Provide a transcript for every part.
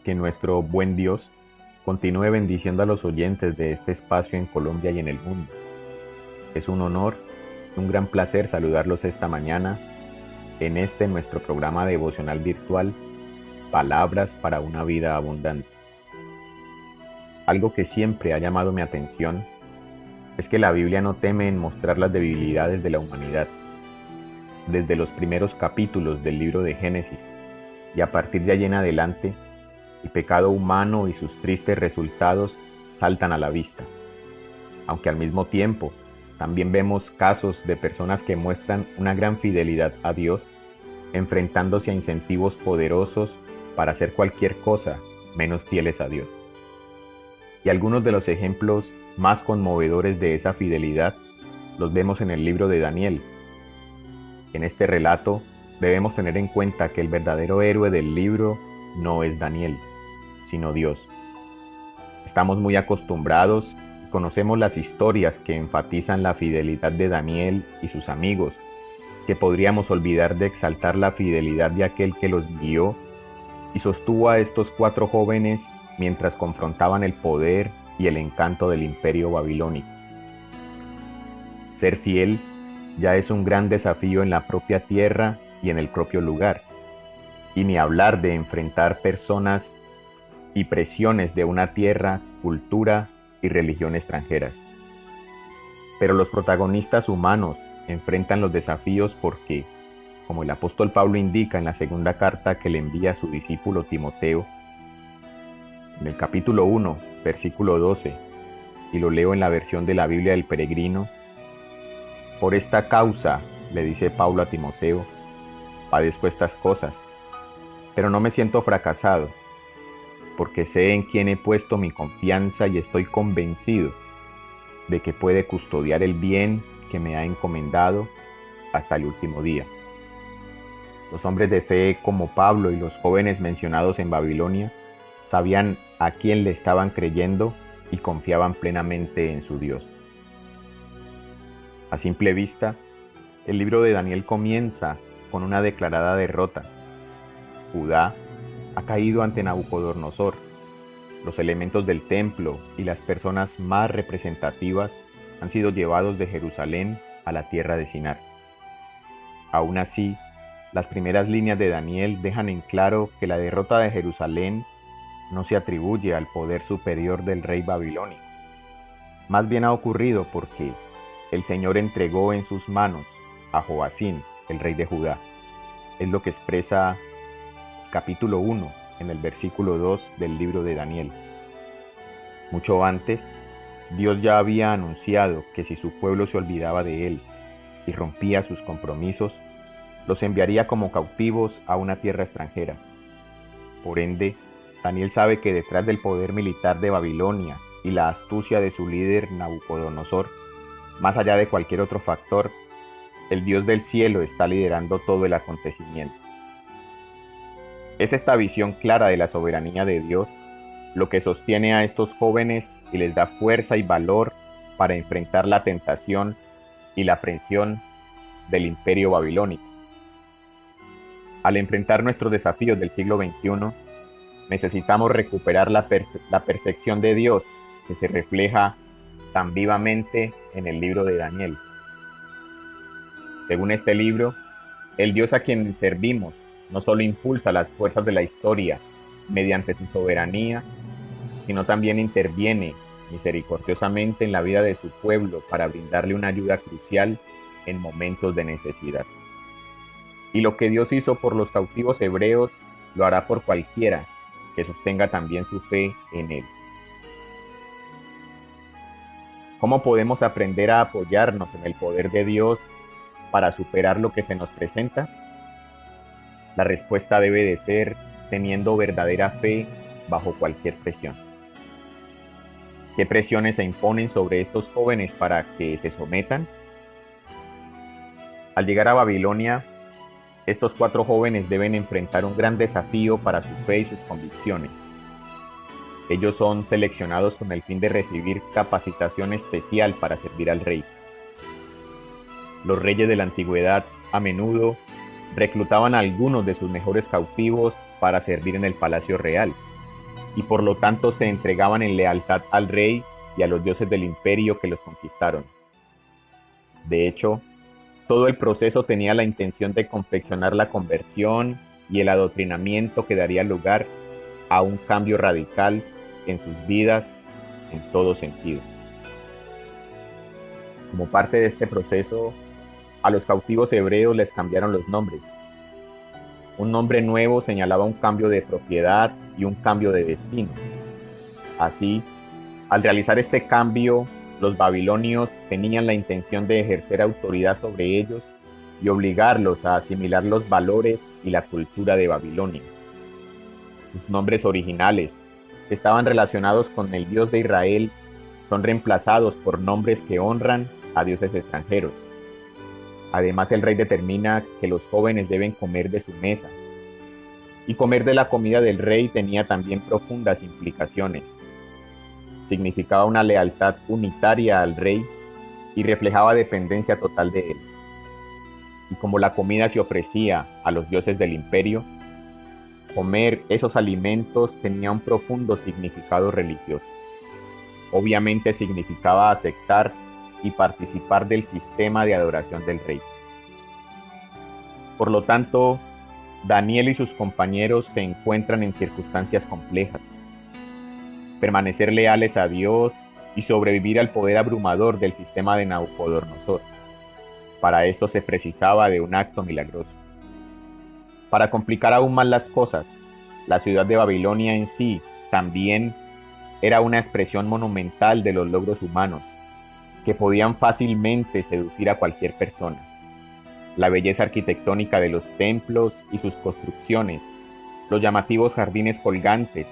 que nuestro buen Dios continúe bendiciendo a los oyentes de este espacio en Colombia y en el mundo. Es un honor, un gran placer saludarlos esta mañana en este nuestro programa devocional virtual, Palabras para una vida abundante. Algo que siempre ha llamado mi atención es que la Biblia no teme en mostrar las debilidades de la humanidad. Desde los primeros capítulos del libro de Génesis y a partir de allí en adelante, el pecado humano y sus tristes resultados saltan a la vista. Aunque al mismo tiempo, también vemos casos de personas que muestran una gran fidelidad a Dios, enfrentándose a incentivos poderosos para hacer cualquier cosa menos fieles a Dios. Y algunos de los ejemplos más conmovedores de esa fidelidad los vemos en el libro de Daniel. En este relato debemos tener en cuenta que el verdadero héroe del libro no es Daniel, sino Dios. Estamos muy acostumbrados y conocemos las historias que enfatizan la fidelidad de Daniel y sus amigos, que podríamos olvidar de exaltar la fidelidad de aquel que los guió y sostuvo a estos 4 jóvenes mientras confrontaban el poder y el encanto del imperio babilónico. Ser fiel ya es un gran desafío en la propia tierra y en el propio lugar, y ni hablar de enfrentar personas y presiones de una tierra, cultura y religión extranjeras. Pero los protagonistas humanos enfrentan los desafíos porque, como el apóstol Pablo indica en la segunda carta que le envía a su discípulo Timoteo, en el capítulo 1, versículo 12, y lo leo en la versión de la Biblia del Peregrino: por esta causa, le dice Pablo a Timoteo, padezco estas cosas, pero no me siento fracasado, porque sé en quién he puesto mi confianza y estoy convencido de que puede custodiar el bien que me ha encomendado hasta el último día. Los hombres de fe como Pablo y los jóvenes mencionados en Babilonia sabían a quién le estaban creyendo y confiaban plenamente en su Dios. A simple vista, el libro de Daniel comienza con una declarada derrota. Judá ha caído ante Nabucodonosor. Los elementos del templo y las personas más representativas han sido llevados de Jerusalén a la tierra de Sinar. Aún así, las primeras líneas de Daniel dejan en claro que la derrota de Jerusalén no se atribuye al poder superior del rey babilónico. Más bien ha ocurrido porque el Señor entregó en sus manos a Joacín, el rey de Judá. Es lo que expresa el capítulo 1 en el versículo 2 del libro de Daniel. Mucho antes, Dios ya había anunciado que si su pueblo se olvidaba de él y rompía sus compromisos, los enviaría como cautivos a una tierra extranjera. Por ende, Daniel sabe que detrás del poder militar de Babilonia y la astucia de su líder Nabucodonosor, más allá de cualquier otro factor, el Dios del cielo está liderando todo el acontecimiento. Es esta visión clara de la soberanía de Dios lo que sostiene a estos jóvenes y les da fuerza y valor para enfrentar la tentación y la presión del imperio babilónico. Al enfrentar nuestros desafíos del siglo XXI, necesitamos recuperar la percepción de Dios que se refleja tan vivamente en el libro de Daniel. Según este libro, el Dios a quien servimos no solo impulsa las fuerzas de la historia mediante su soberanía, sino también interviene misericordiosamente en la vida de su pueblo para brindarle una ayuda crucial en momentos de necesidad. Y lo que Dios hizo por los cautivos hebreos, lo hará por cualquiera que sostenga también su fe en Él. ¿Cómo podemos aprender a apoyarnos en el poder de Dios para superar lo que se nos presenta? La respuesta debe de ser teniendo verdadera fe bajo cualquier presión. ¿Qué presiones se imponen sobre estos jóvenes para que se sometan? Al llegar a Babilonia, estos 4 jóvenes deben enfrentar un gran desafío para su fe y sus convicciones. Ellos son seleccionados con el fin de recibir capacitación especial para servir al rey. Los reyes de la antigüedad a menudo reclutaban a algunos de sus mejores cautivos para servir en el palacio real. y por lo tanto se entregaban en lealtad al rey y a los dioses del imperio que los conquistaron. De hecho, todo el proceso tenía la intención de confeccionar la conversión y el adoctrinamiento que daría lugar a un cambio radical en sus vidas en todo sentido. Como parte de este proceso, a los cautivos hebreos les cambiaron los nombres. Un nombre nuevo señalaba un cambio de propiedad y un cambio de destino. Así, al realizar este cambio, los babilonios tenían la intención de ejercer autoridad sobre ellos y obligarlos a asimilar los valores y la cultura de Babilonia. Sus nombres originales, que estaban relacionados con el Dios de Israel, son reemplazados por nombres que honran a dioses extranjeros. Además, el rey determina que los jóvenes deben comer de su mesa. Y comer de la comida del rey tenía también profundas implicaciones. Significaba una lealtad unitaria al rey y reflejaba dependencia total de él. Y como la comida se ofrecía a los dioses del imperio, comer esos alimentos tenía un profundo significado religioso. Obviamente significaba aceptar y participar del sistema de adoración del rey. Por lo tanto, Daniel y sus compañeros se encuentran en circunstancias complejas. Permanecer leales a Dios y sobrevivir al poder abrumador del sistema de Nabucodonosor. Para esto se precisaba de un acto milagroso. Para complicar aún más las cosas, la ciudad de Babilonia en sí también era una expresión monumental de los logros humanos, que podían fácilmente seducir a cualquier persona. La belleza arquitectónica de los templos y sus construcciones, los llamativos jardines colgantes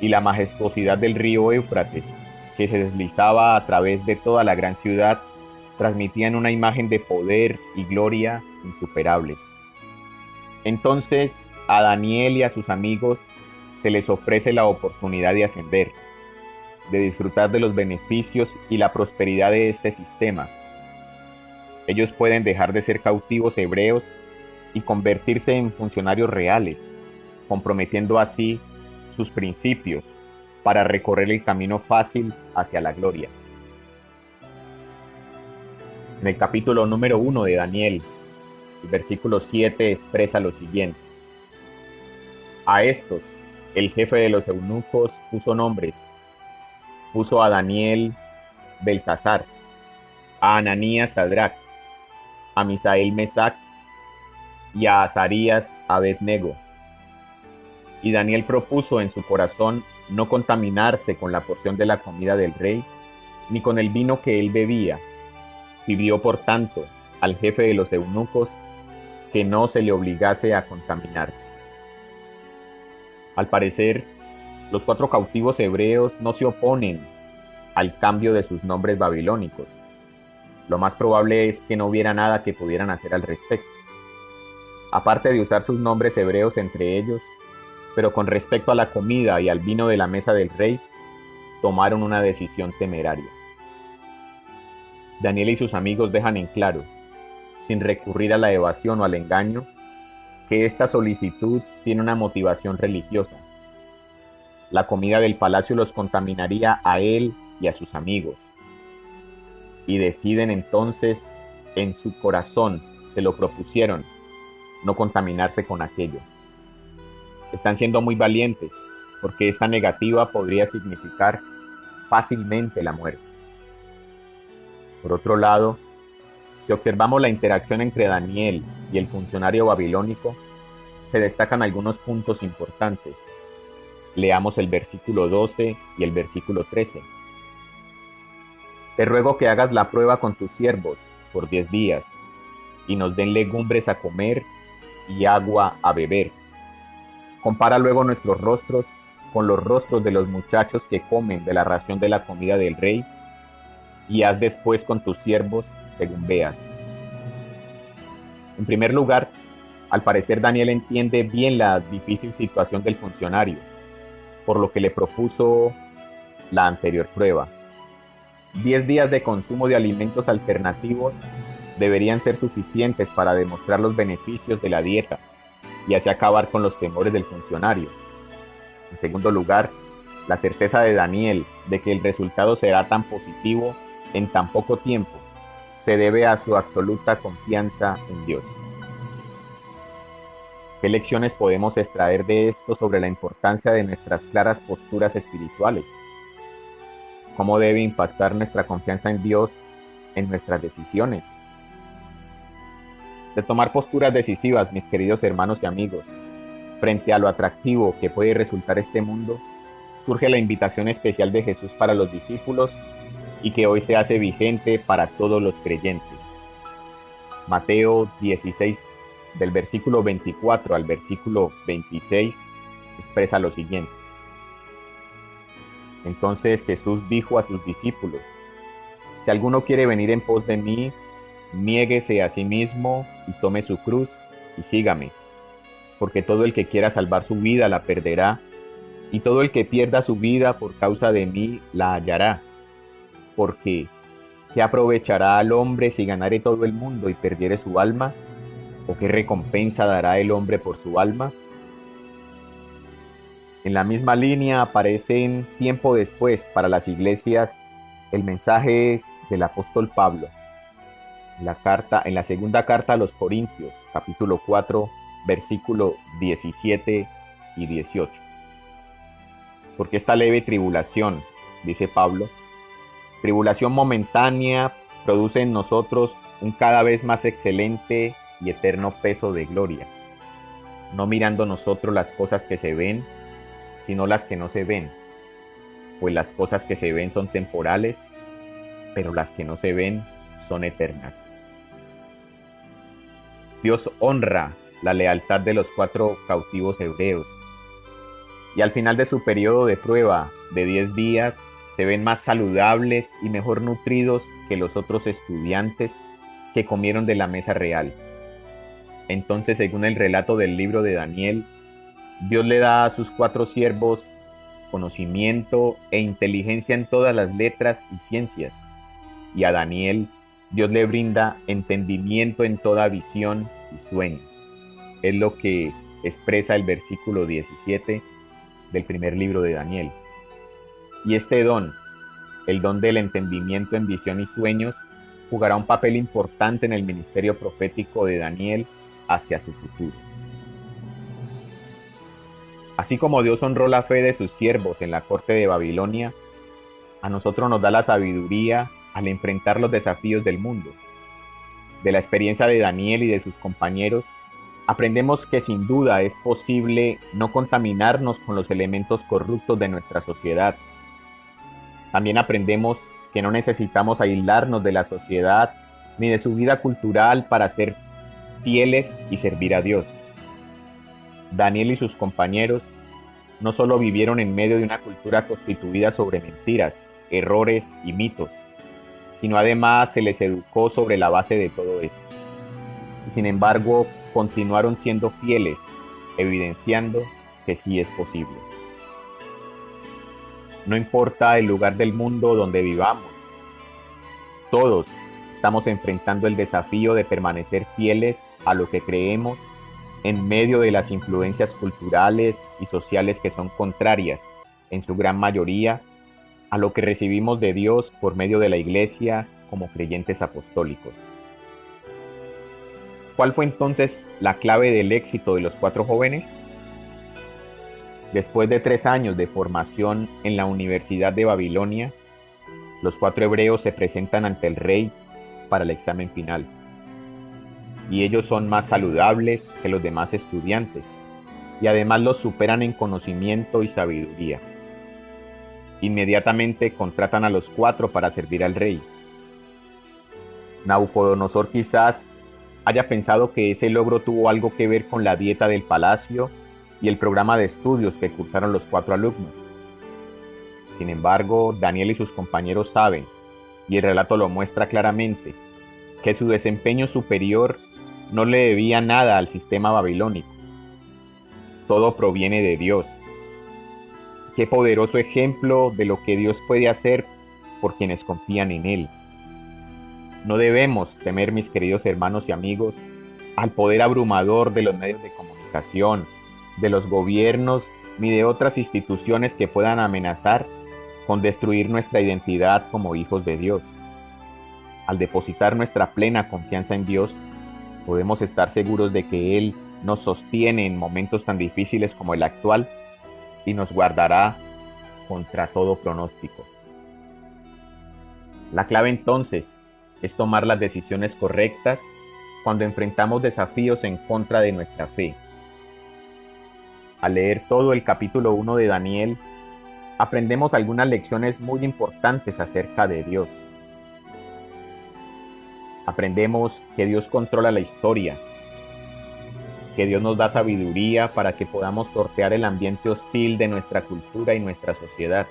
y la majestuosidad del río Éufrates, que se deslizaba a través de toda la gran ciudad, transmitían una imagen de poder y gloria insuperables. Entonces, a Daniel y a sus amigos se les ofrece la oportunidad de ascender, de disfrutar de los beneficios y la prosperidad de este sistema. Ellos pueden dejar de ser cautivos hebreos y convertirse en funcionarios reales, comprometiendo así sus principios para recorrer el camino fácil hacia la gloria. En el capítulo número 1 de Daniel, el versículo 7 expresa lo siguiente: a estos, el jefe de los eunucos puso nombres. Puso a Daniel Belsasar, a Ananías Sadrac, a Misael Mesac y a Azarías Abed-nego. Y Daniel propuso en su corazón no contaminarse con la porción de la comida del rey, ni con el vino que él bebía. Pidió, por tanto, al jefe de los eunucos que no se le obligase a contaminarse. Al parecer, los 4 cautivos hebreos no se oponen al cambio de sus nombres babilónicos. Lo más probable es que no hubiera nada que pudieran hacer al respecto. Aparte de usar sus nombres hebreos entre ellos, pero con respecto a la comida y al vino de la mesa del rey, tomaron una decisión temeraria. Daniel y sus amigos dejan en claro, sin recurrir a la evasión o al engaño, que esta solicitud tiene una motivación religiosa. La comida del palacio los contaminaría a él y a sus amigos. Y deciden entonces, en su corazón, se lo propusieron, no contaminarse con aquello. Están siendo muy valientes, porque esta negativa podría significar fácilmente la muerte. Por otro lado, si observamos la interacción entre Daniel y el funcionario babilónico, se destacan algunos puntos importantes. Leamos el versículo 12 y el versículo 13. Te ruego que hagas la prueba con tus siervos por 10 días, y nos den legumbres a comer y agua a beber. Compara luego nuestros rostros con los rostros de los muchachos que comen de la ración de la comida del rey, y haz después con tus siervos según veas. En primer lugar, al parecer Daniel entiende bien la difícil situación del funcionario, por lo que le propuso la anterior prueba. 10 días de consumo de alimentos alternativos deberían ser suficientes para demostrar los beneficios de la dieta y así acabar con los temores del funcionario. En segundo lugar, la certeza de Daniel de que el resultado será tan positivo en tan poco tiempo se debe a su absoluta confianza en Dios. ¿Qué lecciones podemos extraer de esto sobre la importancia de nuestras claras posturas espirituales? ¿Cómo debe impactar nuestra confianza en Dios en nuestras decisiones? De tomar posturas decisivas, mis queridos hermanos y amigos, frente a lo atractivo que puede resultar este mundo, surge la invitación especial de Jesús para los discípulos y que hoy se hace vigente para todos los creyentes. Mateo 16, del versículo 24 al versículo 26, expresa lo siguiente. Entonces Jesús dijo a sus discípulos: si alguno quiere venir en pos de mí, niéguese a sí mismo y tome su cruz y sígame. Porque todo el que quiera salvar su vida la perderá, y todo el que pierda su vida por causa de mí la hallará. Porque, ¿qué aprovechará al hombre si ganare todo el mundo y perdiere su alma? ¿O qué recompensa dará el hombre por su alma? En la misma línea aparecen tiempo después para las iglesias el mensaje del apóstol Pablo en la segunda carta a los Corintios, capítulo 4, versículo 17 y 18. Porque esta leve tribulación, dice Pablo, tribulación momentánea, produce en nosotros un cada vez más excelente y eterno peso de gloria, no mirando nosotros las cosas que se ven, sino las que no se ven, pues las cosas que se ven son temporales, pero las que no se ven son eternas. Dios honra la lealtad de los 4 cautivos hebreos, y al final de su periodo de prueba de 10 días, se ven más saludables y mejor nutridos que los otros estudiantes que comieron de la mesa real. Entonces, según el relato del libro de Daniel, Dios le da a sus 4 siervos conocimiento e inteligencia en todas las letras y ciencias, y a Daniel Dios le brinda entendimiento en toda visión y sueños. Es lo que expresa el versículo 17 del primer libro de Daniel. Y este don, el don del entendimiento en visión y sueños, jugará un papel importante en el ministerio profético de Daniel hacia su futuro. Así como Dios honró la fe de sus siervos en la corte de Babilonia, a nosotros nos da la sabiduría al enfrentar los desafíos del mundo. De la experiencia de Daniel y de sus compañeros, aprendemos que sin duda es posible no contaminarnos con los elementos corruptos de nuestra sociedad. También aprendemos que no necesitamos aislarnos de la sociedad ni de su vida cultural para ser fieles y servir a Dios. Daniel y sus compañeros no solo vivieron en medio de una cultura constituida sobre mentiras, errores y mitos, sino además se les educó sobre la base de todo esto. Y sin embargo, continuaron siendo fieles, evidenciando que sí es posible. No importa el lugar del mundo donde vivamos, todos estamos enfrentando el desafío de permanecer fieles a lo que creemos en medio de las influencias culturales y sociales que son contrarias, en su gran mayoría, a lo que recibimos de Dios por medio de la Iglesia como creyentes apostólicos. ¿Cuál fue entonces la clave del éxito de los 4 jóvenes? Después de 3 años de formación en la Universidad de Babilonia, los 4 hebreos se presentan ante el rey para el examen final. Y ellos son más saludables que los demás estudiantes, y además los superan en conocimiento y sabiduría. Inmediatamente contratan a los 4 para servir al rey. Nabucodonosor quizás haya pensado que ese logro tuvo algo que ver con la dieta del palacio y el programa de estudios que cursaron los 4 alumnos. Sin embargo, Daniel y sus compañeros saben, y el relato lo muestra claramente, que su desempeño superior no le debía nada al sistema babilónico. Todo proviene de Dios. Qué poderoso ejemplo de lo que Dios puede hacer por quienes confían en Él. No debemos temer, mis queridos hermanos y amigos, al poder abrumador de los medios de comunicación, de los gobiernos ni de otras instituciones que puedan amenazar con destruir nuestra identidad como hijos de Dios. Al depositar nuestra plena confianza en Dios, podemos estar seguros de que Él nos sostiene en momentos tan difíciles como el actual y nos guardará contra todo pronóstico. La clave entonces es tomar las decisiones correctas cuando enfrentamos desafíos en contra de nuestra fe. Al leer todo el capítulo 1 de Daniel, aprendemos algunas lecciones muy importantes acerca de Dios. Aprendemos que Dios controla la historia, que Dios nos da sabiduría para que podamos sortear el ambiente hostil de nuestra cultura y nuestra sociedad.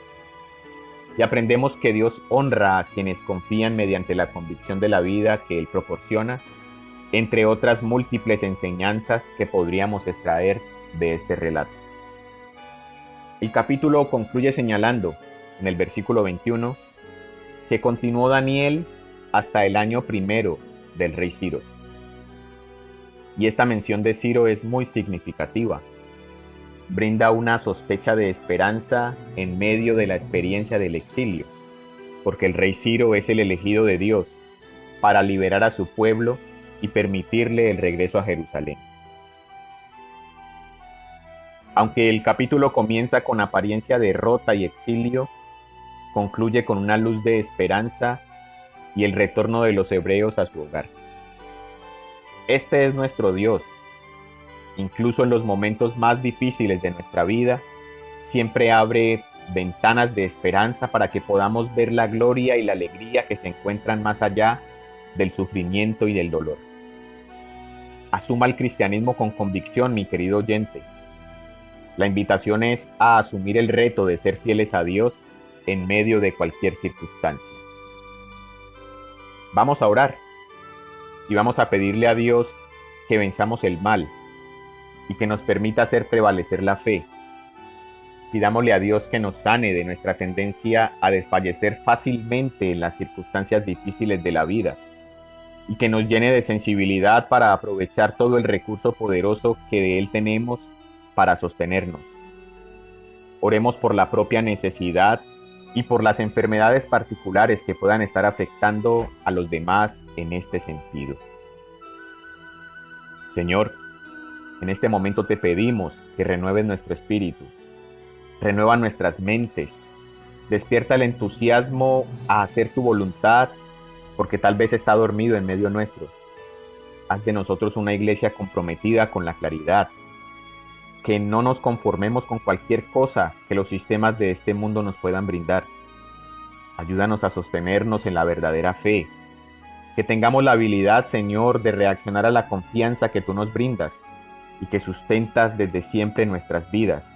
Y aprendemos que Dios honra a quienes confían mediante la convicción de la vida que Él proporciona, entre otras múltiples enseñanzas que podríamos extraer de este relato. El capítulo concluye señalando, en el versículo 21, que continuó Daniel hasta el año primero del rey Ciro. Y esta mención de Ciro es muy significativa. Brinda una sospecha de esperanza en medio de la experiencia del exilio, porque el rey Ciro es el elegido de Dios para liberar a su pueblo y permitirle el regreso a Jerusalén. Aunque el capítulo comienza con apariencia de derrota y exilio, concluye con una luz de esperanza y el retorno de los hebreos a su hogar. Este es nuestro Dios. Incluso en los momentos más difíciles de nuestra vida, siempre abre ventanas de esperanza para que podamos ver la gloria y la alegría que se encuentran más allá del sufrimiento y del dolor. Asuma el cristianismo con convicción, mi querido oyente. La invitación es a asumir el reto de ser fieles a Dios en medio de cualquier circunstancia. Vamos a orar y vamos a pedirle a Dios que venzamos el mal y que nos permita hacer prevalecer la fe. Pidámosle a Dios que nos sane de nuestra tendencia a desfallecer fácilmente en las circunstancias difíciles de la vida y que nos llene de sensibilidad para aprovechar todo el recurso poderoso que de Él tenemos para sostenernos. Oremos por la propia necesidad y por las enfermedades particulares que puedan estar afectando a los demás en este sentido. Señor, en este momento te pedimos que renueves nuestro espíritu, renueva nuestras mentes, despierta el entusiasmo a hacer tu voluntad, porque tal vez está dormido en medio nuestro. Haz de nosotros una iglesia comprometida con la claridad, que no nos conformemos con cualquier cosa que los sistemas de este mundo nos puedan brindar. Ayúdanos a sostenernos en la verdadera fe, que tengamos la habilidad, Señor, de reaccionar a la confianza que tú nos brindas y que sustentas desde siempre nuestras vidas.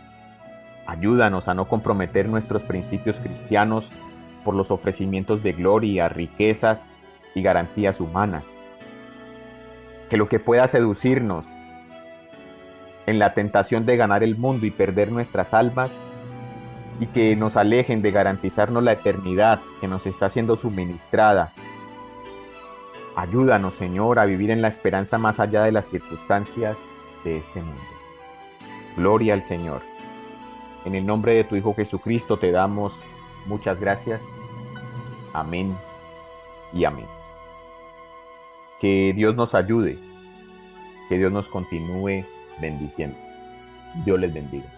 Ayúdanos a no comprometer nuestros principios cristianos por los ofrecimientos de gloria, riquezas y garantías humanas. Que lo que pueda seducirnos en la tentación de ganar el mundo y perder nuestras almas, y que nos alejen de garantizarnos la eternidad que nos está siendo suministrada. Ayúdanos, Señor, a vivir en la esperanza más allá de las circunstancias de este mundo. Gloria al Señor. En el nombre de tu Hijo Jesucristo te damos muchas gracias. Amén y amén. Que Dios nos ayude, que Dios nos continúe bendiciendo. Dios les bendiga.